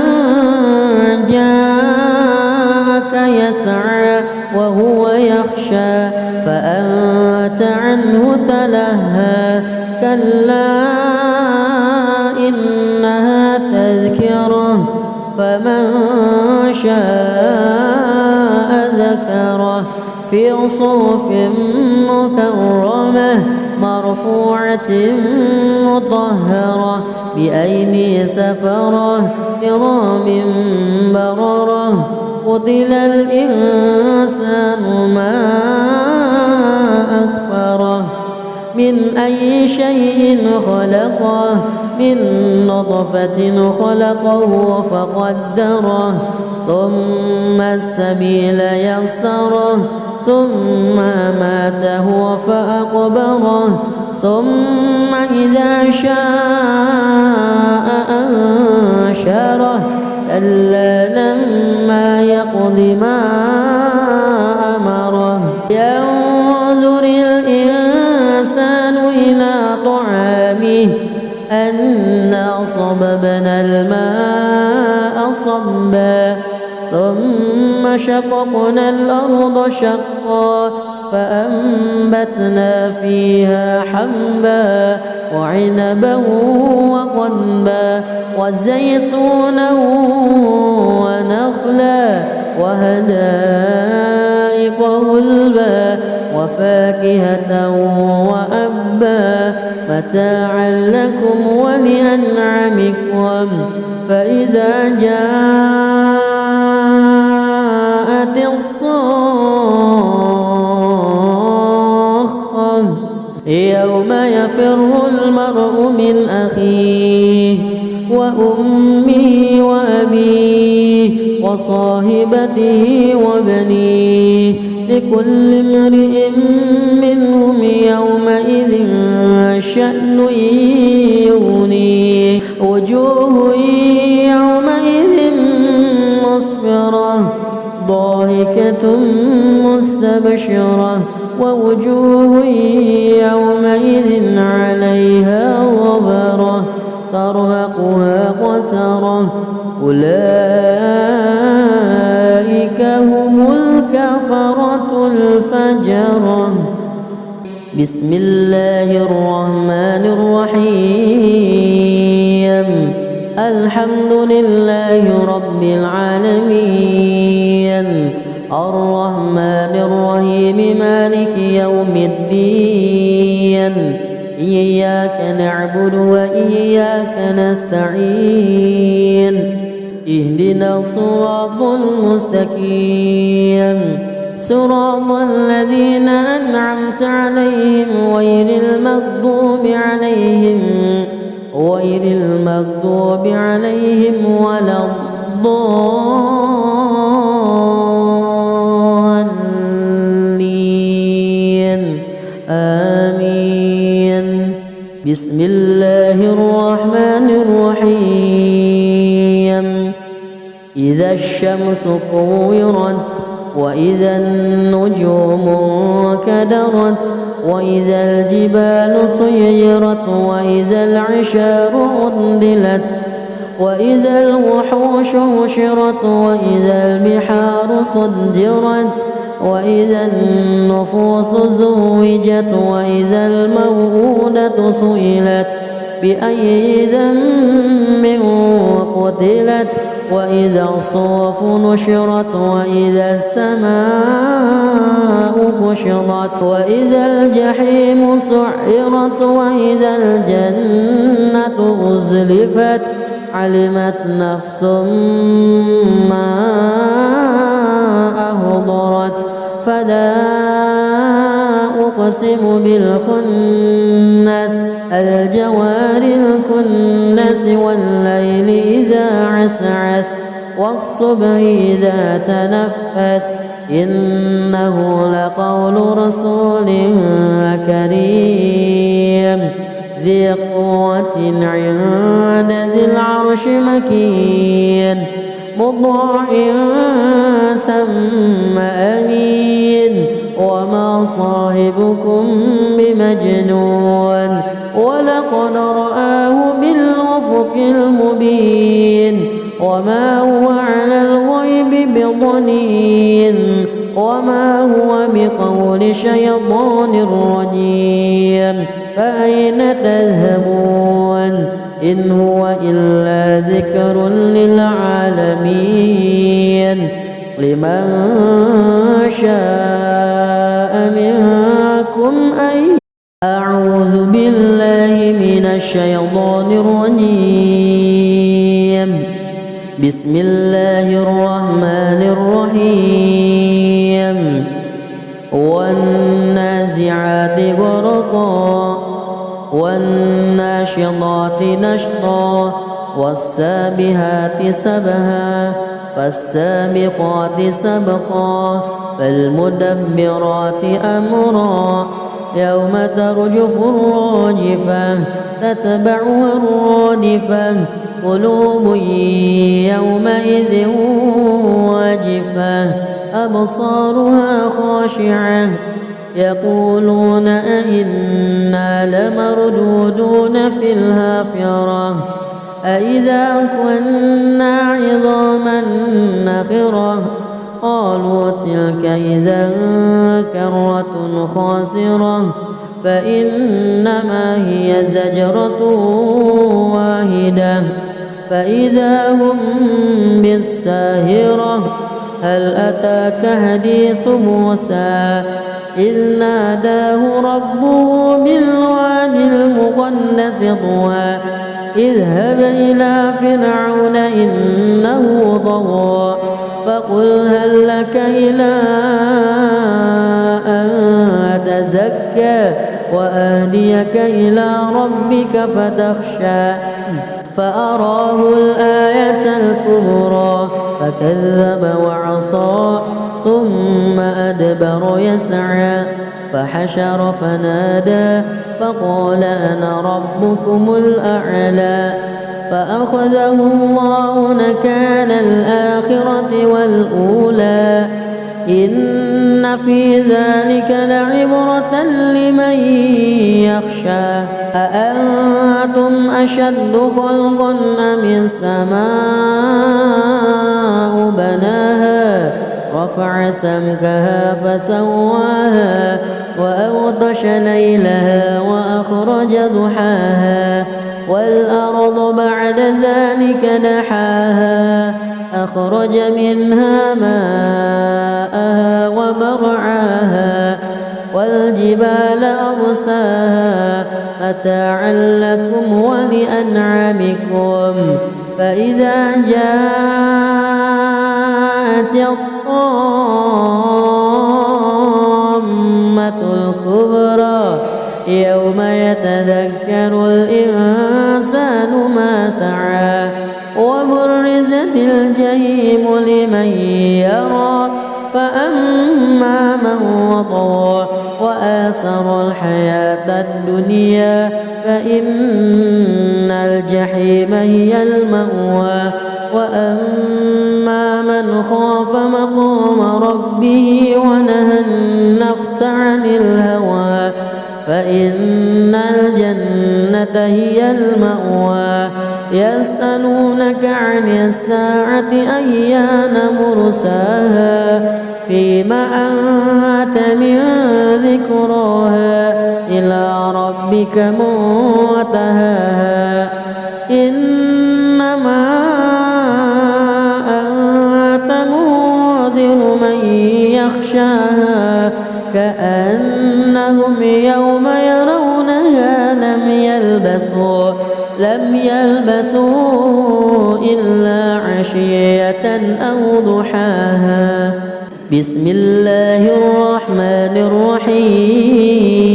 جاءك يسعى وهو يخشى فأنت عنه تلهى كلا إنها تذكرة فمن شاء ذكره في صحف مكرمة مرفوعة مطهرة بأيدي سفرة كرام بررة قتل الإنسان ما أكفره من أي شيء خلقه من نطفة خلقه فقدره ثم السبيل يسره ثم ماته فأقبره ثم إذا شاء أنشره كلا لما يقض ما أمره ينظر الإنسان إلى طعامه أنا صببنا الماء صبا ثم شققنا الأرض شقا فأنبتنا فيها حبا وعنبا وقضبا وزيتونا ونخلا وحدائق غلبا وفاكهة وأبا متاعا لكم ولأنعامكم فإذا جاءت الصاخة يوم يفر المرء من أخيه وأمه وأبيه وصاحبته وبنيه لكل امرئ منهم يومئذ شأن يغنيه وجوه يومئذ مسفرة ضاحكة مستبشرة ووجوه يومئذ عليها غبرة ترهقها قترة أولئك هم الكفرة الفجرة بسم الله الرحمن الرحيم الحمد لله رب العالمين الرحمن الرحيم مالك يوم الدين إياك نعبد وإياك نستعين اهدنا الصراط المستقيم صراط الذين أنعمت عليهم غير المغضوب عليهم ولا الضالين آمين بسم الله الرحمن الرحيم إذا الشمس كورت وإذا النجوم كدرت وإذا الجبال سيرت وإذا العشار عطلت وإذا الوحوش حشرت وإذا البحار سجرت وإذا النفوس زوجت وإذا الموءودة سئلت بأي ذنب قتلت وإذا الصحف نشرت وإذا السماء كشطت وإذا الجحيم سعرت وإذا الجنة أزلفت علمت نفس ما أهضرت فلا أقسم بالخنس الجوار الكنس والليل إذا عسعس والصبح إذا تنفس إنه لقول رسول كريم ذي قوة عند ذي العرش مكين مطاع ثم أمين وما صاحبكم بمجنون ولقد رآه بالأفق المبين وما هو على الغيب بضنين وما هو بقول شيطان رجيم فأين تذهبون إن هو إلا ذكر للعالمين لمن شاء منكم أن أعوذ الشيطان الرجيم. بسم الله الرحمن الرحيم. والنازعات غرقا والناشطات نشطا والسابحات سبها فالسابقات سبقا فالمدبرات أمرا يوم ترجف الراجفة تتبعها الرادفة قلوب يومئذ واجفة أبصارها خاشعة يقولون أئنا لمردودون في الحافرة أئذا كنا عظاما نخرة قالوا تلك إذا كرة خاسرة فإنما هي زجرة واحدة فإذا هم بالساهرة هل أتاك حديث موسى إذ ناداه ربه بالوادي المقدس طوى اذهب إلى فرعون إنه طغى فقل هل لك إلى أن تزكى وأهديك إلى ربك فتخشى فأراه الآية الكبرى فكذب وعصى ثم أدبر يسعى فحشر فنادى فقال أنا ربكم الأعلى فأخذه الله نكال الآخرة والأولى إن في ذلك لعبرة لمن يخشى أأنتم أشد خلقا أم السماء بناها رفع سمكها فسواها وأغطش ليلها وأخرج ضحاها والأرض بعد ذلك دحاها أخرج منها ماءها ومرعاها والجبال أرساها متاعا لكم ولأنعامكم فإذا جاءت الطامة الكبرى يوم يتذكر الإنسان ما سعى وبرزت الجحيم لمن يرى فأما من وطغى وآثر الحياة الدنيا فإن الجحيم هي المأوى وأما من خاف مقام ربه ونهى النفس عن الهوى فإن الجنة هي المأوى يسألونك عن الساعة أيان مرساها فيما أنت من ذكراها إلى ربك منتهاها إنما أنت منذر من يخشاها كأنهم يوم يرونها لم يلبثوا إلا عشية أو ضحاها بسم الله الرحمن الرحيم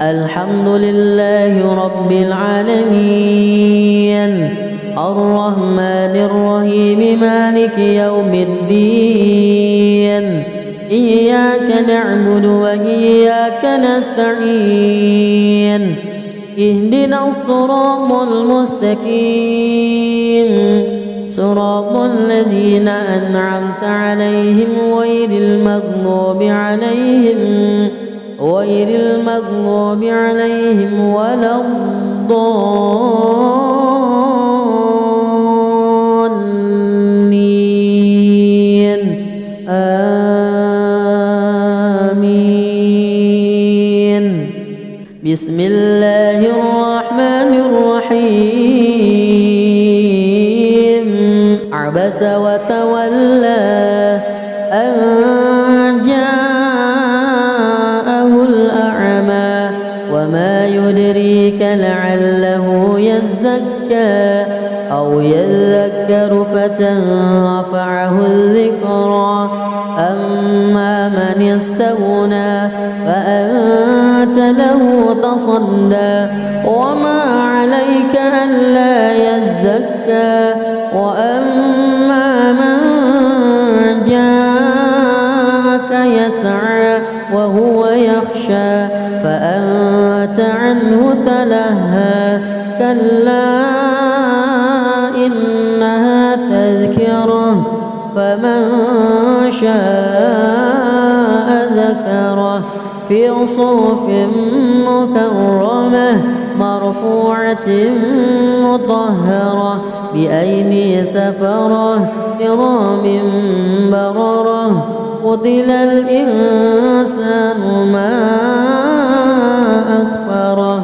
الحمد لله رب العالمين الرحمن الرحيم مالك يوم الدين إياك نعبد وإياك نستعين اهدنا الصراط المستقيم صراط الذين أنعمت عليهم غير المغضوب عليهم ولا الضالين آمين بسم الله الرحمن الرحيم عبس وتولى أن جاءه الأعمى وما يدريك له يزكى أو يذكر فتنفعه الذكرى أما من استغنى فأنت له تصدى وما عليك ألا يزكى وأما من جاءك يسعى وهو يخشى فأنت عنه تلهى كلا إنها تذكرة فمن شاء ذكره في صحف مكرمة مرفوعة مطهرة بأيدي سفرة كرام بررة قتل الإنسان ما أكفره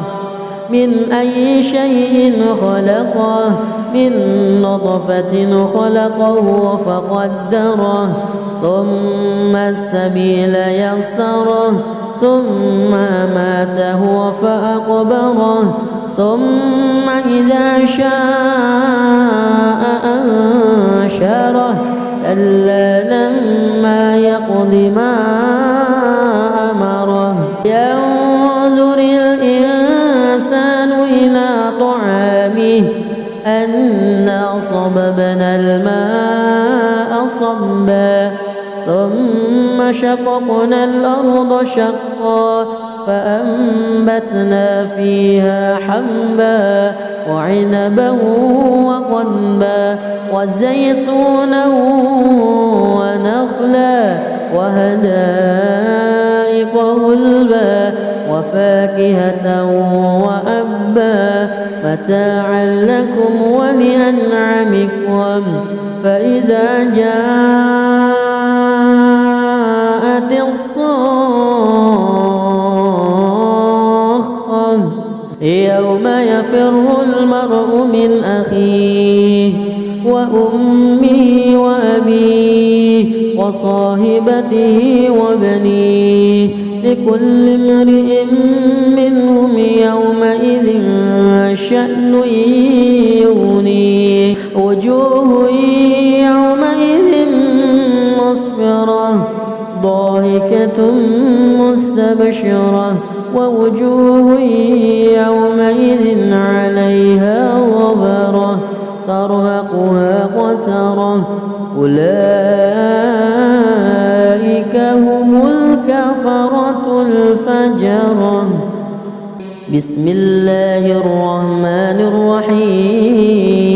من أي شيء خلقه من نطفة خلقه فقدره ثم السبيل يسره ثم ماته فأقبره ثم إذا شاء أنشره كلا لما يقض ما أمره ينظر الإنسان إلى طعامه أنا صببنا الماء صبا ثم شققنا الأرض شقا فأنبتنا فيها حبا وعنبا وقضبا وزيتونا ونخلا وحدائق غلبا وفاكهة وأبا متاعا لكم ولأنعامكم فإذا جاءت الصاخة يوم يفر المرء من أخيه وأمه وأبيه وصاحبته وبنيه لكل امرئ منهم يومئذ شأن يغنيه وجوه يومئذ مسفرة ضاحكة مستبشرة ووجوه يومئذ عليها غبرة ترهقها قترة أولئك هم الكفرة الفجرة بسم الله الرحمن الرحيم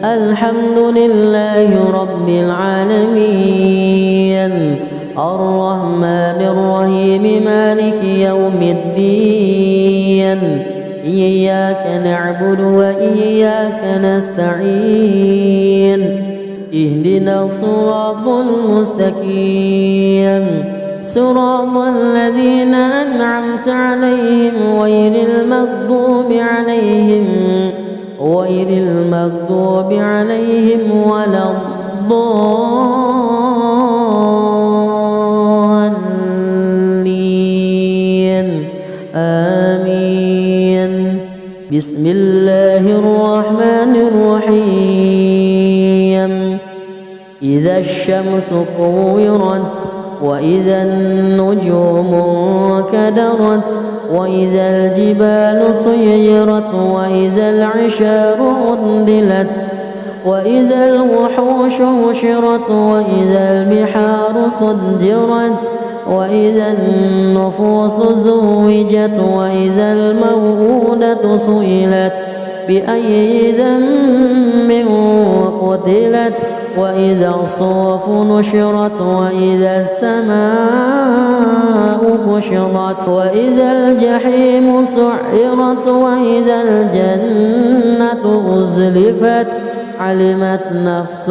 الحمد لله رب العالمين الرحمن الرحيم مالك يوم الدين إياك نعبد وإياك نستعين اهدنا الصراط المستقيم صراط الذين أنعمت عليهم غير المغضوب عليهم ولا الضالين آمين بسم الله الرحمن الرحيم إذا الشمس كورت وإذا النجوم انكدرت وإذا الجبال سيرت وإذا العشار عطلت وإذا الوحوش حشرت وإذا البحار سجرت وإذا النفوس زوجت وإذا الموءودة سئلت بأي ذنب قتلت وإذا الصحف نشرت وإذا السماء كشطت وإذا الجحيم سعرت وإذا الجنة أزلفت علمت نفس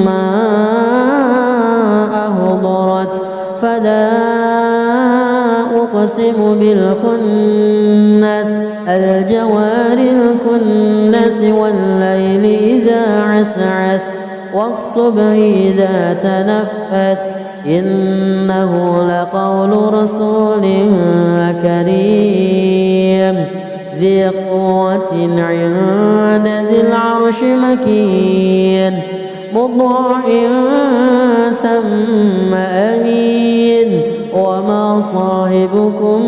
ما أهضرت فلا أقسم بالخنس الجوار الكنس والليل إذا عسعس والصبح إذا تنفس إنه لقول رسول كريم ذي قوة عند ذي العرش مكين مطاع ثم أمين وما صاحبكم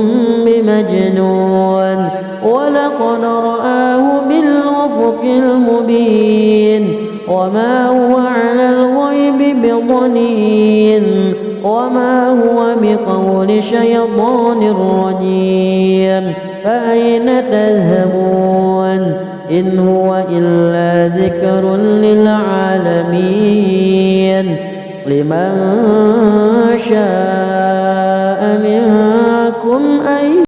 بمجنون ولقد رآه بالأفق المبين وما هو على الغيب بضنين وما هو بقول شيطان رجيم فأين تذهبون إن هو إلا ذكر للعالمين لمن شاء منكم أن